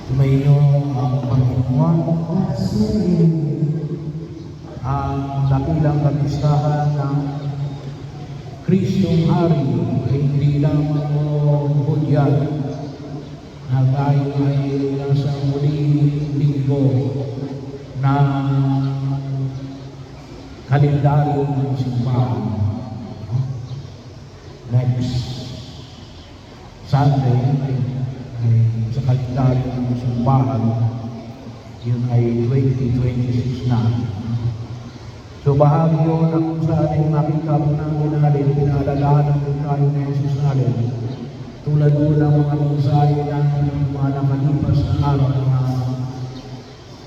Tumayo ang Panginoon ang dakilang kamistahan ng Kristong Hari ay hindi lamang o hudyat na tayo ay nasa muling linggo na kalendaryo ng simbahan. Next Sunday ay sa kalendaryo ng simbahan, yun ay 2026 na. So bahagi yun na kung saan ay makita po namin natin, pinaalalahanan po tayo na Jesus natin. Tulad po ng mga mensahe natin ng mga nakalipas na araw na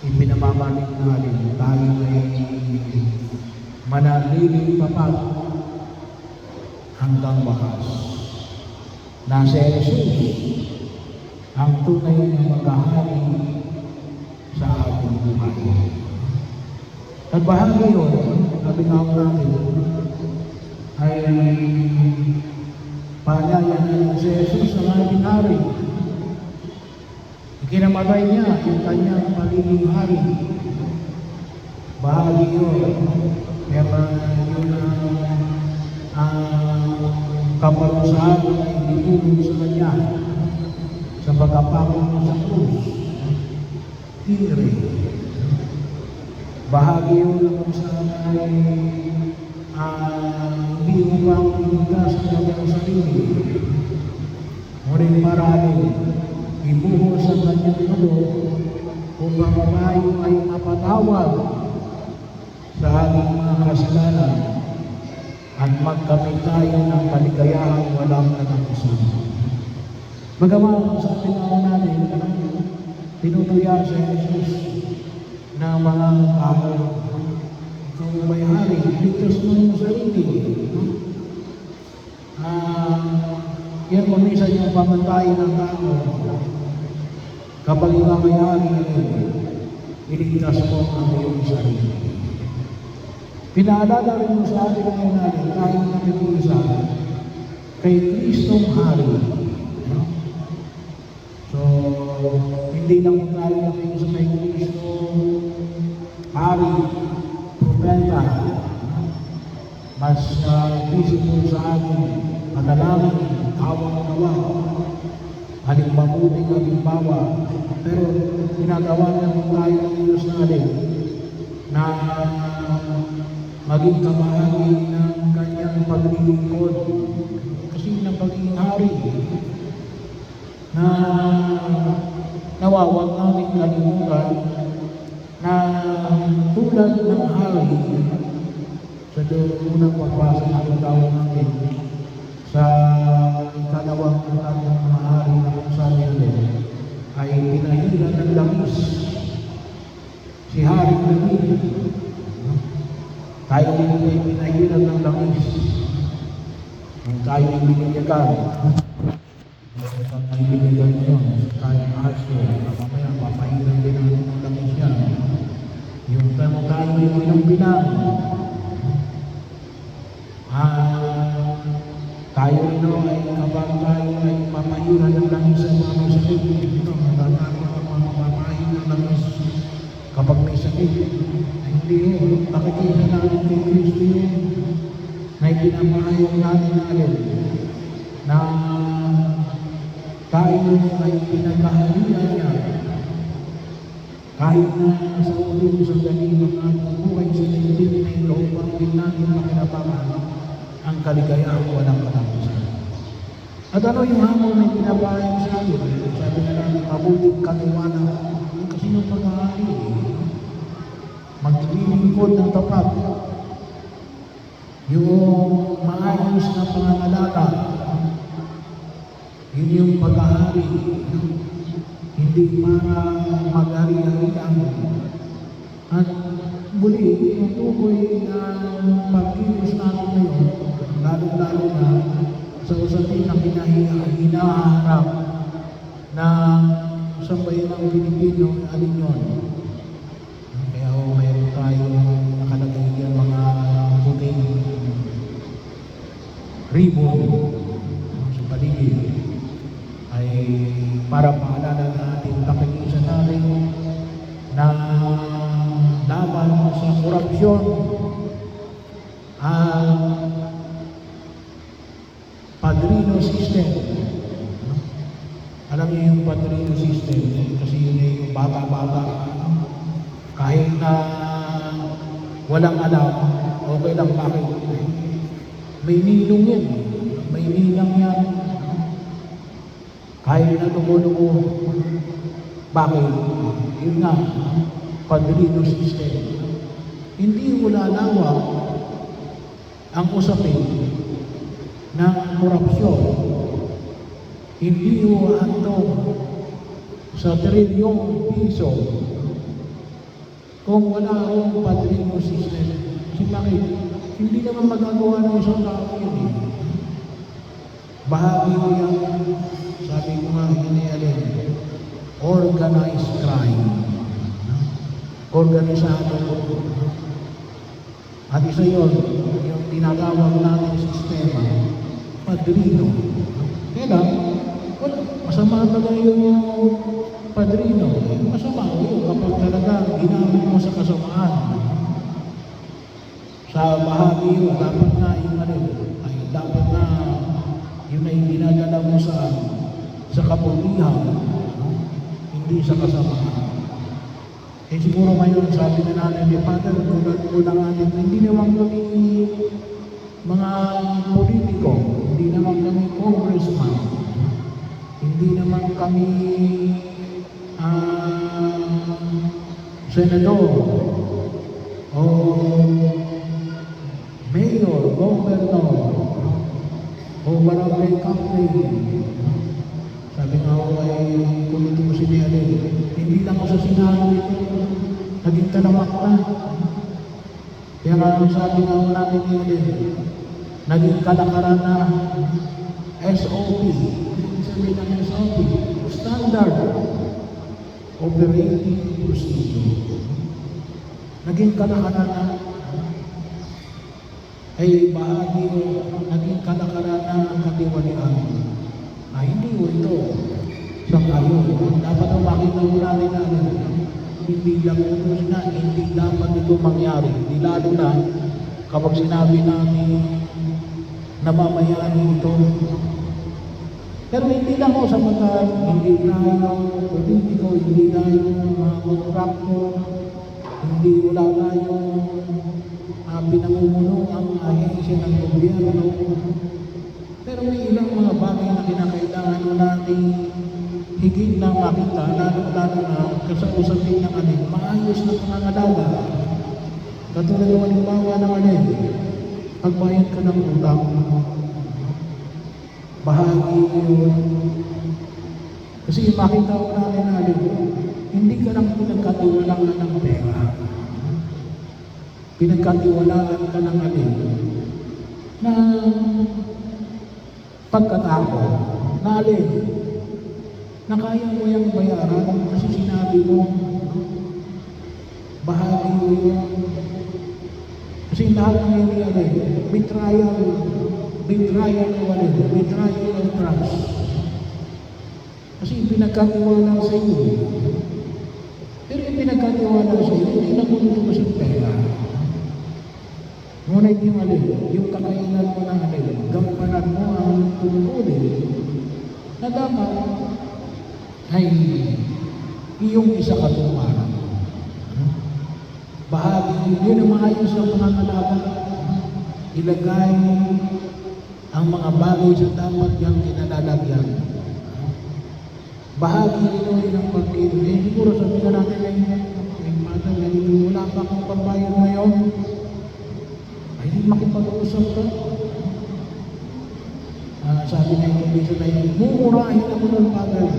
ipinamamalit natin, tayo ay manatiling tapat hanggang wakas. Na si Jesus ang tunay na maghahari sa ating buhay. At bahagi yun, sabi nga natin, ay paanyaya na si Jesus ang ating hari. Ikinamatay niya yung kanyang pagiging hari. Bahagi yun, kaya yun ang kaparusahan na itutulong sa kanya sa pagkapako niya sa krus. Tire. Bahagi yun kung saan ay hindi upang iligtas sa kanyang sarili. Ngunit marami, ibuhos sa kanyang dugo upang tayo ay mapatawad sa ating mga kasalanan at magkamit tayo ng kaligayahang walang katapusan. Bagaman sa pinanong natin, tinutuya sa Jesus na mga tao, ikaw may hari, ligtas mo yung sarili. Yan kung minsan yung pamantayan ng tao, kapag ikaw may hari, iligtas mo ang iyong sarili. Pinaalala rin mo sa ating ngayon natin, tayo nakikiisa kay Kristong Hari. So, hindi lang tayo nakikiisa kay Kristong Hari, propeta, mas visible sa atin, panalangin, awang-awa, haling mabuting halimbawa, pero ginagawa namin tayo ng Diyos natin na maging kamahagi ng kanyang paglilingkod kasi ng pagiging hari na nawawag namin kalimutan na tulad ng hari sa unang pagbasa ng tawag namin sa ikalawang ng mga hari na kung saan ay pinahilan ng langis si Hari David. Tayo din ay pinahiran ng langis. Kung tayo ay binigyan, ay binigyan yun. Tayo ang aso, mamaya papahiran din ng langis yan. Yung tayo ay binang-binang. Tayo rin ay kapag tayo ay papahiran ng langis sa mga may sakit. Papahiran ng langis kapag may sakit. Hindi yun, nakikita natin kay Kristo yun na ipinapahayag natin na tayo ay pinagkahalian niya kahit na sa ulit sa galing ng ating buhay sa lingkod na yung loobang din natin makinabangan ang kaligayang walang katapusan. At ano yung hamon na pinapahayag sa atin? Sabi na natin, mabuting katiwala kasi yung pag-ahali maglilingkod ng tapat, yung maayos na pangangalala, yun yung pag-ahari, hindi para mag-ari-arian. At muli, yung tukoy na pagkilos natin ngayon, lalo-lalo na sa usapin na hinaharap na sambayan ng Pilipino, alin yun? Mayroon tayo nakalagay yan mga puting ribbon sa paligid ay para paalala natin takinig na laban sa korupsyon at padrino system. Alam niyo yung padrino system, kasi yun ay yung bata-bata. Kahit na walang alam, okay lang, bakit? May ninong yan. May ninang yan. Kahit na tumulo, bakit? Yun nga, padrino system. Hindi wala lawa ang usapin ng korupsyon. Hindi uantong sa trilyong piso kung wala akong padrino system. Kasi bakit? Hindi naman magagawa ng isang tao yun eh. Bahagi ko yan, sabi ko nga, inialin, organized crime. Organisado. At isa yun, yung tinatawag natin sistema, padrino. Kaya lang, masama ba yung padrino? Masama yun kapag talaga ginamit mo sa kasamaan. Sa bahagi yun, dapat nga yung dapat nga yun ay dinadala mo sa kapulihan, hindi sa kasamaan. Eh siguro ngayon, sabi na natin, Father, tulad natin, hindi naman kami mga politiko, hindi naman kami congressman, hindi naman kami senador, o mayor, governor, o barangay captain. Sabi nga ako ay kumiti ko si Nere, hindi lang ako sa Senado ito, naging talamak na. Kaya nga sabi nga ako natin Nere, naging kalakaran na SOP. Sabi ng SOP, Standard Operating Procedure. Naging kalakaran na ay bahagi o naging kalakaran na katiwalian. Hindi mo ito sa kayo. Dapat ang makita mo natin na hindi lang ito hindi dapat ito mangyari. Hindi lalo na kapag sinabi namin namamayani ito. Pero hindi lang ako sa mga hindi tayo politiko, hindi tayo mga kontraktor, hindi wala tayong pinamumuno ang ahensya ng gobyerno. Pero may ilang mga bagay na kinakailangan natin higit na makita, lalo na kasausapin ng maayos na pangangalaga. Katulad ng halimbawa ng pagbayad ka ng utang, bahagi yun. Kasi makita ko natin hindi ka lang pinagkatiwalaan ng pera. Pinagkatiwalaan ka ng na pagkatao, na na kaya mo yung bayaran kasi sinabi mo, bahagi mo yun. Kasi lahat ng betrayal of trust. Kasi pinagkatiwala sa iyo. Pero yung pinagkatiwala sa iyo, hindi na kung kasi pera. Ngunit yung kakainan mo na gampanan mo ang tungkulin na dapat ay iyong isa katuparan. Bahagi yun ang maayos ng pangangalaga. Ilagay ang mga bagay sa dapat niyang kinalalagyan. Bahagi yun ng pagkirin. Siguro sabi ka natin wala pa akong pambayad ngayon. Ay, makipag-usap ka. Sabi na yung bisa na yun, mumurahin ako ng bagay.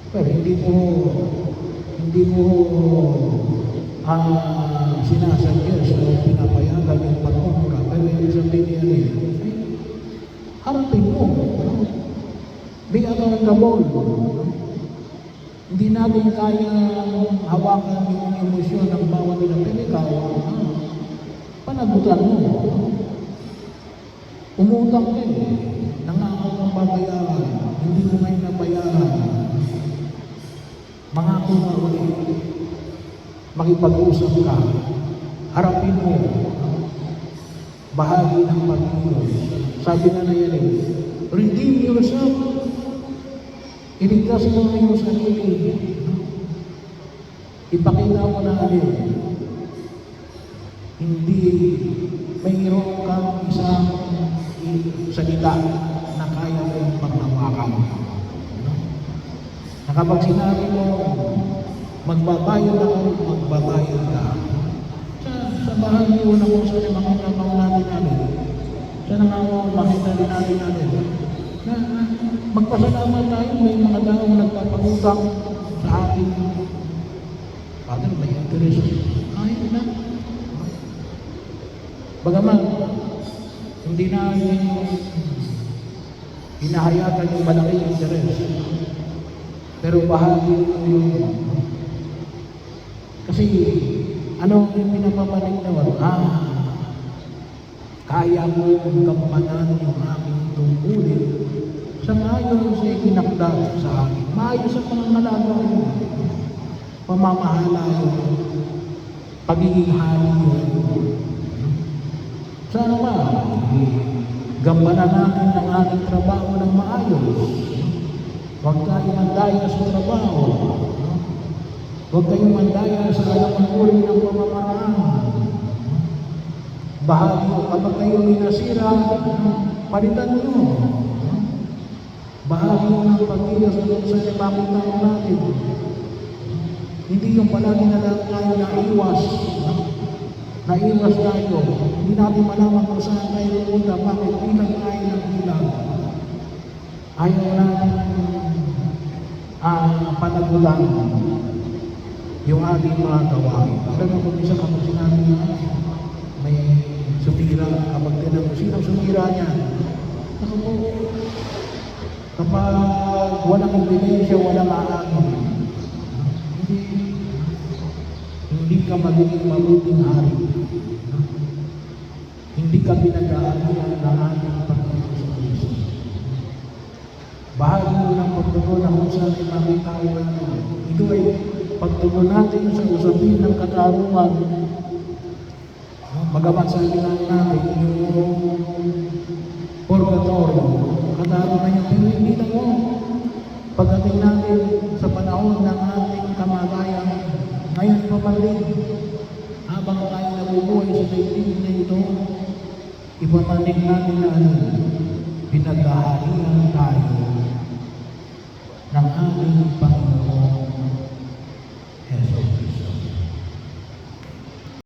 Pero hindi mo sinasadyos o pinapayagan yung pagmumura. Pero yung sabihin niya harapin mo. Be accountable. Hindi natin kaya hawakan yung emosyon ng bawat ilang ikaw. Panagutan mo. Umutang ka nangako kang babayaran, hindi mo ngayon nabayaran. Mangako ka ulit. makipag-usap ka, harapin mo, bahagi ng pag-ilos. Sabi na yan redeem yourself. Iligtas mo ang iyong sarili. Ipakita mo na hindi mayroon kang isang salita na kaya mong paghawakan. Na kapag sinabi mo, magbabayad ako, magbabayad ka. Sa bahagi una ko sa makita ko natin. Sa makita din natin. Na magpasalamat tayo, may mga taong nagpapagutang sa ating Father, may interest. Ayaw na. Bagaman, hindi namin hinahayatan yung malaking interest. Pero bahagi yung kasi ano yung pinapapanig naman? Kaya mo gampanan yung aking tungkulin sa ngayon sa ikinakda sa akin. Maayos sa pangangalaga yun. Pamamahala yun. Pagiging hari yun. Sana ba? Gampanan natin ang ating trabaho ng maayos. Huwag tayo mandaya sa trabaho. Huwag kayong mandaya sa anumang uri ng pamamaraan. Bahagi mo, kapag kayo minasira, palitan nyo. Bahagi mo ng pag-ilos na kung saan ipakita mo natin. Hindi yung palagi na lang tayo naiwas. Naiwas tayo. Hindi natin malaman kung saan tayo pumunta. Bakit? Ilang tayo ng ilang. Ayaw natin panagutan yung ating mga gawain. Alam mo kung isa kapag sinabi niya, may sumira, kapag tinanong, sino sumira niya? Ako po, kapag walang ebidensya, walang aangin, hindi ka magiging mabuting hari. Hindi ka pinag-aarihan ng ating Panginoon sa Kristo. Bahagi mo ng pagtugon na kung saan ay makita natin. Ito ay pagtugon natin sa usapin ng katarungan. Magamat sa ilang natin yung purgatorio. Katarungan niya, pero hindi na mo. Pagdating natin sa panahon ng ating kamatayan, ngayon pa man din, habang tayo nabubuhay sa daigdig na ito, ipamanig natin na pinag-aharihan tayo ng ating Panginoon.